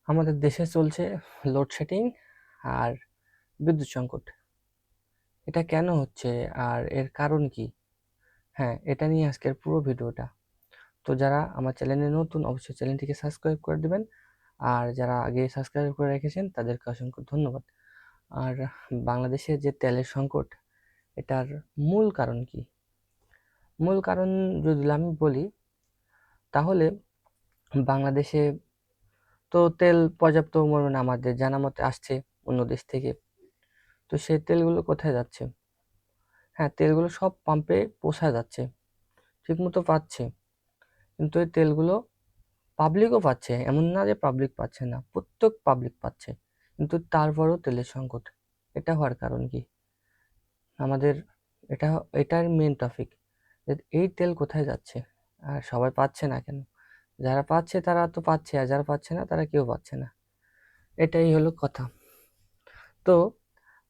আমাদের দেশে চলছে লোডশেডিং আর বিদ্যুৎ সংকট। এটা কেন হচ্ছে আর এর কারণ কি? হ্যাঁ, এটা নিয়ে আজকের পুরো ভিডিওটা। তো যারা আমার চ্যানেলে নতুন অবশ্যই চ্যানেলটিকে সাবস্ক্রাইব করে দিবেন, আর যারা আগে সাবস্ক্রাইব করে রেখেছেন তাদেরকে অসংখ্য ধন্যবাদ। আর বাংলাদেশে যে তেলের সংকট, এটার মূল কারণ কি? মূল কারণ যদি আমি বলি, তাহলে বাংলাদেশে তো তেল পর্যাপ্ত পরিমাণে আমাদের জানা মতে আসছে অন্য দেশ থেকে। তো সেই তেলগুলো কোথায় যাচ্ছে? হ্যাঁ, তেলগুলো সব পাম্পে পৌঁছায় যাচ্ছে, ঠিকমতো পাচ্ছে। কিন্তু এই তেলগুলো পাবলিকও পাচ্ছে, এমন না যে পাবলিক পাচ্ছে না, প্রত্যেক পাবলিক পাচ্ছে। কিন্তু তারপরেও তেলের সংকট। এটা হওয়ার কারণ কি? আমাদের এটা এটার মেন টপিক, যে এই তেল কোথায় যাচ্ছে আর সবাই পাচ্ছে না কেন? যারা পাচ্ছে তারা তো পাচ্ছে, আর যারা পাচ্ছে না তারা কেউ পাচ্ছে না। এটাই হলো কথা। তো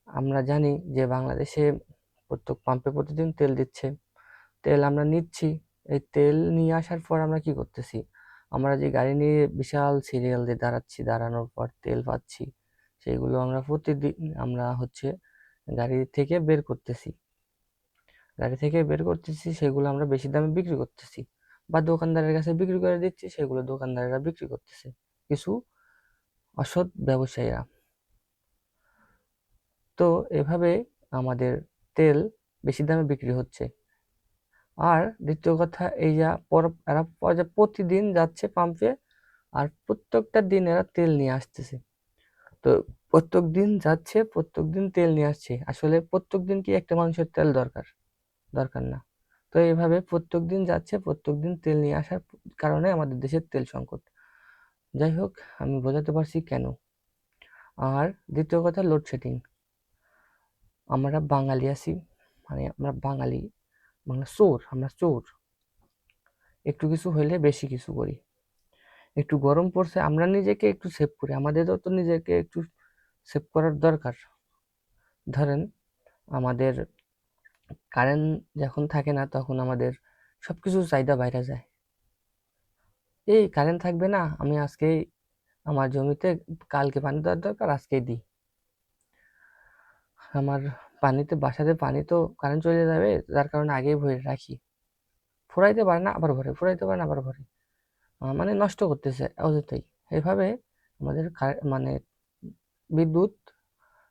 আমরা জানি যে বাংলাদেশে প্রত্যেক পাম্পে প্রতিদিন তেল দিচ্ছে, তেল আমরা নিচ্ছি। এই তেল নিয়ে আসার পর আমরা কি করতেছি? আমরা যে গাড়ি নিয়ে বিশাল সিরিয়াল দিয়ে দাঁড়াচ্ছি, দাঁড়ানোর পর তেল পাচ্ছি, সেইগুলো আমরা প্রতিদিন আমরা গাড়ি থেকে বের করতেছি। সেগুলো আমরা বেশি দামে বিক্রি করতেছি, বা দোকানদারের কাছে বিক্রি করে দিচ্ছি, সেগুলো দোকানদারেরা বিক্রি করতেছে কিছু অসৎ ব্যবসায়ীরা। তো এভাবে আমাদের তেল বেশি দামে বিক্রি হচ্ছে। আর দ্বিতীয় কথা, এই যা এরা প্রতিদিন যাচ্ছে পাম্পে, আর প্রত্যেকটা দিন এরা তেল নিয়ে আসতেছে। তো প্রত্যেক দিন যাচ্ছে, প্রত্যেক দিন তেল নিয়ে আসছে। আসলে প্রত্যেক দিন কি একটা মানুষের তেল দরকার? দরকার না। তো এইভাবে প্রত্যেক দিন যাচ্ছে, প্রত্যেক দিন তেল নিয়ে আসার কারণে আমাদের দেশের তেল সংকট। যাই হোক, আমি বোঝাতে পারছি কেন। আর দ্বিতীয় কথা, লোডশেডিং। আমরা বাঙালি আছি, মানে আমরা বাঙালি, আমরা চোর। একটু কিছু হইলে বেশি কিছু করি। একটু গরম পড়ছে, আমরা নিজেকে একটু সেভ করি, আমাদেরও তো নিজেকে একটু সেভ করার দরকার। ধরেন, আমাদের কারেন্ট যখন থাকে না, তখন আমাদের সবকিছু চাহিদা বাইরে যায়। এই কারেন্ট থাকবে না, আমি আজকেই আমার জমিতে কালকে পানি দেওয়ার দরকার, আজকেই দিই। আমার বাসাতে পানি তো কারেন্ট চলে যাবে, যার কারণে আগেই ভরে রাখি। ফুরাইতে পারে না আবার ভরে, ফুরাইতে পারে না আবার ভরে। মানে নষ্ট করতেছে অযথাই। এভাবে আমাদের মানে বিদ্যুৎ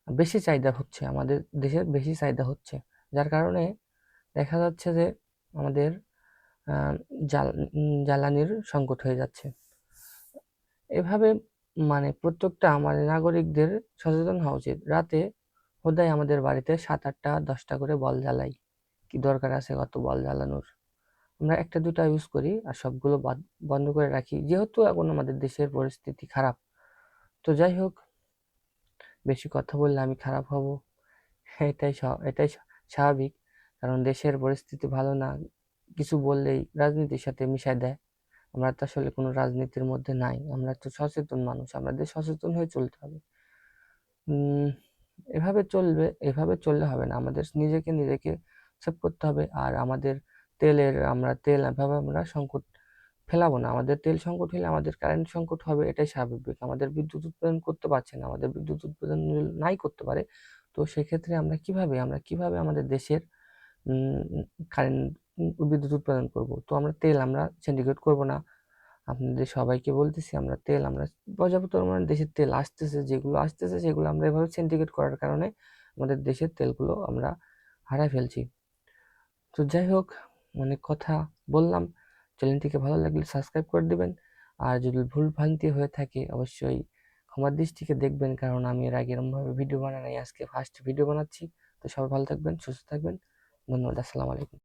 বেশি চাহিদা হচ্ছে, আমাদের দেশের বেশি চাহিদা হচ্ছে, যার কারণে দেখা যাচ্ছে যে আমাদের জ্বালানির সংকট হয়ে যাচ্ছে। এভাবে মানে প্রত্যেকটা আমাদের নাগরিকদের সচেতন হওয়া উচিত। রাতে বোধহয় আমাদের বাড়িতে 7, 8, 10টা করে বল জ্বালাই। কি দরকার আছে কত বল জ্বালানোর? আমরা একটা দুটা ইউজ করি আর সবগুলো বন্ধ করে রাখি, যেহেতু এখন আমাদের দেশের পরিস্থিতি খারাপ। তো যাই হোক, বেশি কথা বললে আমি খারাপ হব, এটাই স্বাভাবিক। কারণ দেশের পরিস্থিতি ভালো না, কিছু বললেই রাজনীতির সাথে মিশায় দেয়। আমরা তো আসলে কোনো রাজনীতির মধ্যে নাই, আমরা তো সচেতন মানুষ, আমাদের সচেতন হয়ে চলতে হবে। এভাবে চললে হবে না, আমাদের নিজেকে সেভ করতে হবে। আর আমাদের তেল এভাবে আমরা সংকট ফেলাবো না। আমাদের তেল সংকট হলে আমাদের কারেন্ট সংকট হবে, এটাই স্বাভাবিক। আমাদের বিদ্যুৎ উৎপাদন করতে পারছে না, আমাদের বিদ্যুৎ উৎপাদন নাই করতে পারে। তো সেক্ষেত্রে আমরা কিভাবে আমাদের দেশের কারেন্ট বিদ্যুৎ উৎপাদন করব? তো আমরা সিন্ডিকেট করব না। আপনাদের সবাইকে বলতেছি, আমরা পর্যাপ্ত পরিমাণে দেশের তেল আসতেছে, যেগুলো আসতেছে সেগুলো আমরা এভাবে সিন্ডিকেট করার কারণে আমাদের দেশের তেলগুলো আমরা হারায় ফেলছি। তো যাই হোক, অনেক কথা বললাম। চ্যানেলটিকে ভালো লাগলে সাবস্ক্রাইব করে দিবেন। আর যদি ভুল ভ্রান্তি হয়ে থাকে অবশ্যই ক্ষমার দৃষ্টিতে দেখবেন, কারণ আমি এর আগে এরকমভাবে ভিডিও বানাই নাই, আজকে ফার্স্ট ভিডিও বানাচ্ছি। তো সবাই ভালো থাকবেন, সুস্থ থাকবেন। ধন্যবাদ। আসসালামু আলাইকুম।